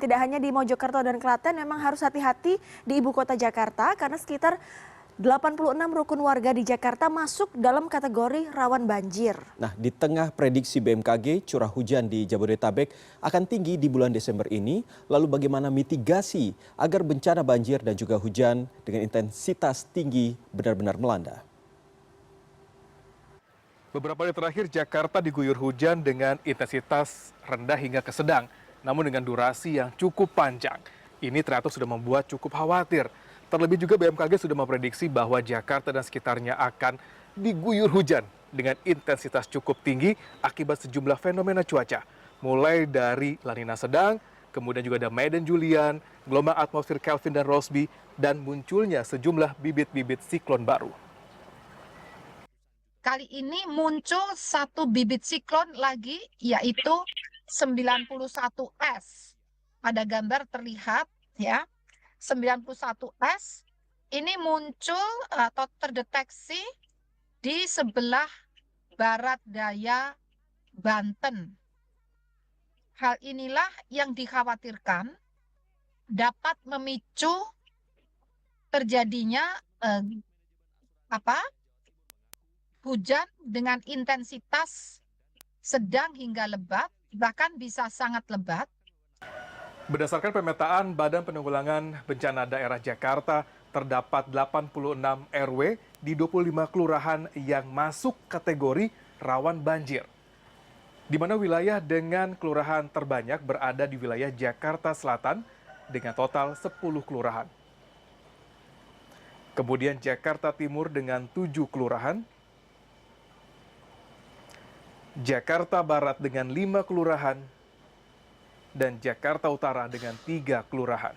Tidak hanya di Mojokerto dan Klaten, memang harus hati-hati di ibu kota Jakarta karena sekitar 86 rukun warga di Jakarta masuk dalam kategori rawan banjir. Nah, di tengah prediksi BMKG, curah hujan di Jabodetabek akan tinggi di bulan Desember ini. Lalu bagaimana mitigasi agar bencana banjir dan juga hujan dengan intensitas tinggi benar-benar melanda? Beberapa hari terakhir Jakarta diguyur hujan dengan intensitas rendah hingga ke sedang, namun dengan durasi yang cukup panjang. Ini ternyata sudah membuat cukup khawatir. Terlebih juga BMKG sudah memprediksi bahwa Jakarta dan sekitarnya akan diguyur hujan dengan intensitas cukup tinggi akibat sejumlah fenomena cuaca. Mulai dari La Nina sedang, kemudian juga ada Medan Julian, gelombang atmosfer Kelvin dan Rossby, dan munculnya sejumlah bibit-bibit siklon baru. Kali ini muncul satu bibit siklon lagi, yaitu 91S. Pada gambar terlihat ya, 91S ini muncul atau terdeteksi di sebelah barat daya Banten. Hal inilah yang dikhawatirkan dapat memicu terjadinya hujan dengan intensitas sedang hingga lebat, bahkan bisa sangat lebat. Berdasarkan pemetaan Badan Penanggulangan Bencana Daerah Jakarta, terdapat 86 RW di 25 kelurahan yang masuk kategori rawan banjir. Di mana wilayah dengan kelurahan terbanyak berada di wilayah Jakarta Selatan dengan total 10 kelurahan. Kemudian Jakarta Timur dengan 7 kelurahan, Jakarta Barat dengan 5 kelurahan, dan Jakarta Utara dengan 3 kelurahan.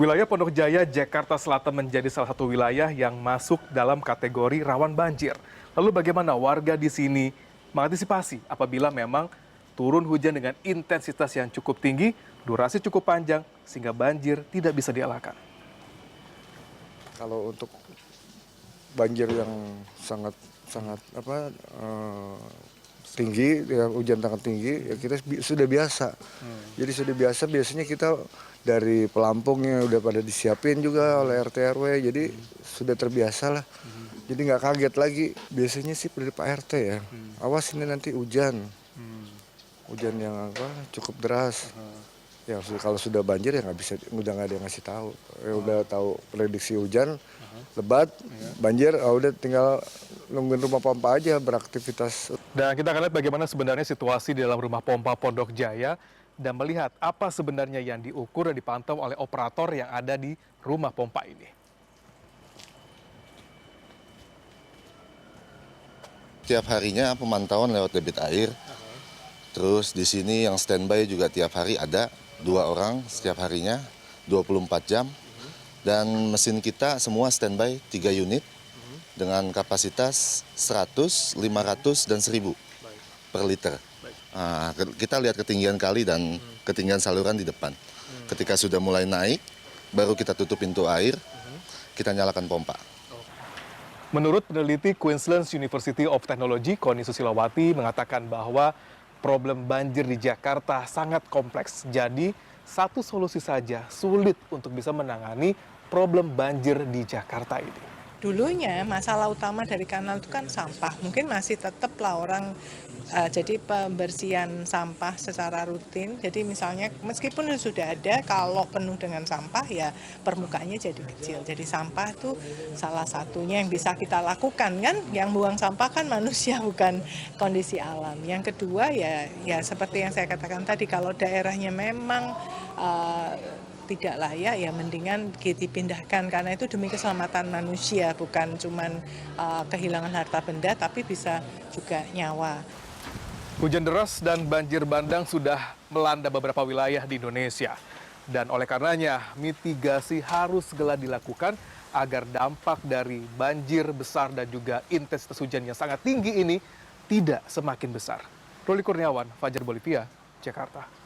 Wilayah Pondok Jaya, Jakarta Selatan menjadi salah satu wilayah yang masuk dalam kategori rawan banjir. Lalu bagaimana warga di sini mengantisipasi apabila memang turun hujan dengan intensitas yang cukup tinggi, durasi cukup panjang, sehingga banjir tidak bisa dielakkan? Kalau untuk banjir yang sangat tinggi, ya, hujan sangat tinggi, ya kita sudah biasa. Jadi sudah biasa, biasanya kita dari pelampungnya udah pada disiapin juga oleh RT RW, jadi sudah terbiasa lah. Jadi nggak kaget lagi. Biasanya sih dari Pak RT ya, awas ini nanti hujan, hujan yang cukup deras. Ya kalau sudah banjir ya udah nggak ada yang ngasih tahu. Ya udah tahu prediksi hujan, lebat, banjir, udah tinggal nungguin rumah pompa aja beraktivitas. Dan kita akan lihat bagaimana sebenarnya situasi di dalam rumah pompa Pondok Jaya dan melihat apa sebenarnya yang diukur dan dipantau oleh operator yang ada di rumah pompa ini. Tiap harinya pemantauan lewat debit air. Terus di sini yang standby juga tiap hari ada 2 orang setiap harinya 24 jam. Dan mesin kita semua standby 3 unit dengan kapasitas 100, 500, dan 1000 per liter. Nah, kita lihat ketinggian kali dan ketinggian saluran di depan. Ketika sudah mulai naik, baru kita tutup pintu air, kita nyalakan pompa. Menurut peneliti Queensland University of Technology, Koni Susilawati mengatakan bahwa problem banjir di Jakarta sangat kompleks. Jadi, satu solusi saja sulit untuk bisa menangani problem banjir di Jakarta ini. Dulunya masalah utama dari kanal itu kan sampah. Mungkin masih tetap lah orang jadi pembersihan sampah secara rutin. Jadi misalnya meskipun sudah ada, kalau penuh dengan sampah ya permukaannya jadi kecil. Jadi sampah itu salah satunya yang bisa kita lakukan kan. Yang buang sampah kan manusia, bukan kondisi alam. Yang kedua ya seperti yang saya katakan tadi, kalau daerahnya memang tidak layak ya mendingan dipindahkan, karena itu demi keselamatan manusia, bukan cuman kehilangan harta benda tapi bisa juga nyawa. Hujan deras dan banjir bandang sudah melanda beberapa wilayah di Indonesia. Dan oleh karenanya mitigasi harus segera dilakukan agar dampak dari banjir besar dan juga intensitas hujan yang sangat tinggi ini tidak semakin besar. Roli Kurniawan, Fajar Bolivia, Jakarta.